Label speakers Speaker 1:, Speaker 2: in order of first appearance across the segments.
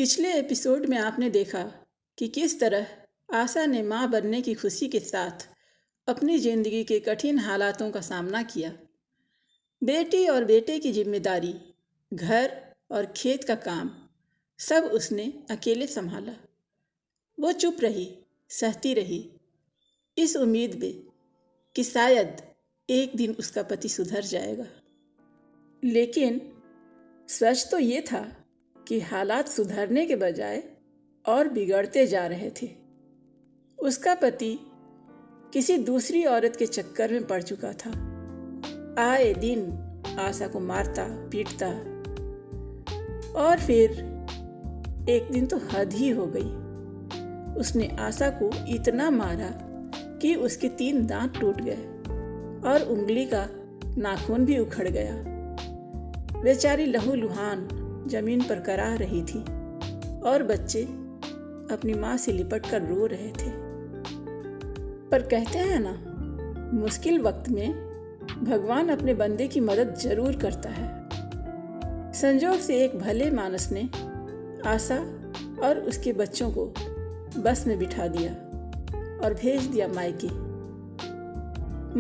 Speaker 1: पिछले एपिसोड में आपने देखा कि किस तरह आशा ने माँ बनने की खुशी के साथ अपनी जिंदगी के कठिन हालातों का सामना किया। बेटी और बेटे की जिम्मेदारी, घर और खेत का काम सब उसने अकेले संभाला। वो चुप रही, सहती रही, इस उम्मीद में कि शायद एक दिन उसका पति सुधर जाएगा। लेकिन सच तो ये था कि हालात सुधरने के बजाय और बिगड़ते जा रहे थे। उसका पति किसी दूसरी औरत के चक्कर में पड़ चुका था। आए दिन आशा को मारता पीटता, और फिर एक दिन तो हद ही हो गई। उसने आशा को इतना मारा कि उसके 3 दांत टूट गए और उंगली का नाखून भी उखड़ गया। बेचारी लहूलुहान जमीन पर कराह रही थी और बच्चे अपनी माँ से लिपट कर रो रहे थे। पर कहते हैं ना, मुश्किल वक्त में भगवान अपने बंदे की मदद जरूर करता है। संजोग से एक भले मानस ने आशा और उसके बच्चों को बस में बिठा दिया और भेज दिया मायके।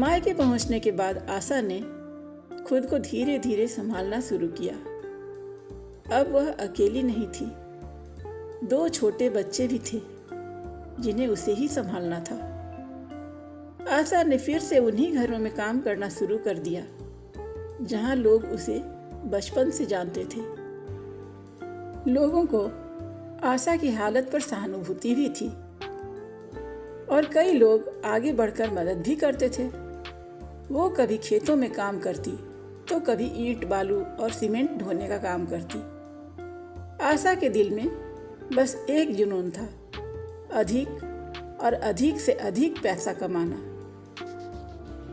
Speaker 1: मायके पहुंचने के बाद आशा ने खुद को धीरे धीरे संभालना शुरू किया। अब वह अकेली नहीं थी, 2 छोटे बच्चे भी थे जिन्हें उसे ही संभालना था। आशा ने फिर से उन्हीं घरों में काम करना शुरू कर दिया जहां लोग उसे बचपन से जानते थे। लोगों को आशा की हालत पर सहानुभूति भी थी और कई लोग आगे बढ़कर मदद भी करते थे। वो कभी खेतों में काम करती तो कभी ईंट बालू और सीमेंट ढोने का काम करती। आशा के दिल में बस एक जुनून था, अधिक और अधिक से अधिक पैसा कमाना,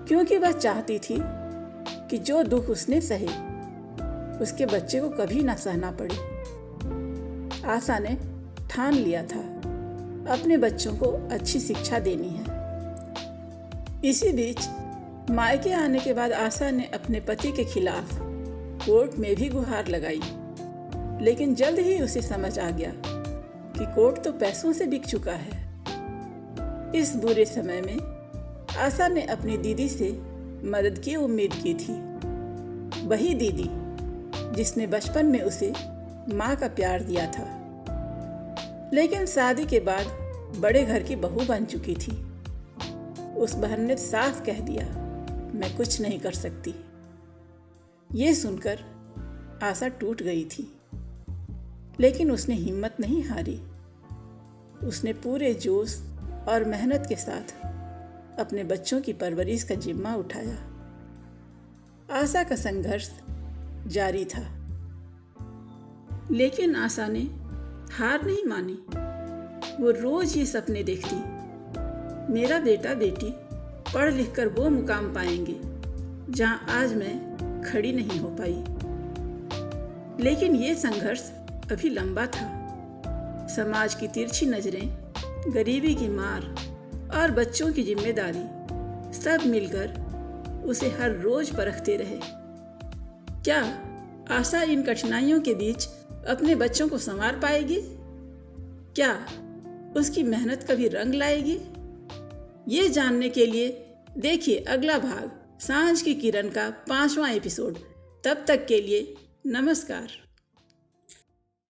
Speaker 1: क्योंकि वह चाहती थी कि जो दुख उसने सहे उसके बच्चे को कभी ना सहना पड़े। आशा ने ठान लिया था अपने बच्चों को अच्छी शिक्षा देनी है। इसी बीच मायके आने के बाद आशा ने अपने पति के खिलाफ कोर्ट में भी गुहार लगाई, लेकिन जल्द ही उसे समझ आ गया कि कोर्ट तो पैसों से बिक चुका है। इस बुरे समय में आशा ने अपनी दीदी से मदद की उम्मीद की थी, वही दीदी जिसने बचपन में उसे माँ का प्यार दिया था, लेकिन शादी के बाद बड़े घर की बहू बन चुकी थी। उस बहन ने साफ कह दिया, मैं कुछ नहीं कर सकती। ये सुनकर आशा टूट गई थी, लेकिन उसने हिम्मत नहीं हारी। उसने पूरे जोश और मेहनत के साथ अपने बच्चों की परवरिश का जिम्मा उठाया। आशा का संघर्ष जारी था, लेकिन आशा ने हार नहीं मानी। वो रोज ये सपने देखती, मेरा बेटा बेटी पढ़ लिख कर वो मुकाम पाएंगे जहां आज मैं खड़ी नहीं हो पाई। लेकिन ये संघर्ष अभी लंबा था। समाज की तिरछी नजरें, गरीबी की मार और बच्चों की जिम्मेदारी सब मिलकर उसे हर रोज परखते रहे। क्या आशा इन कठिनाइयों के बीच अपने बच्चों को संवार पाएगी? क्या उसकी मेहनत कभी रंग लाएगी? ये जानने के लिए देखिए अगला भाग, सांझ की किरण का 5वां एपिसोड। तब तक के लिए नमस्कार।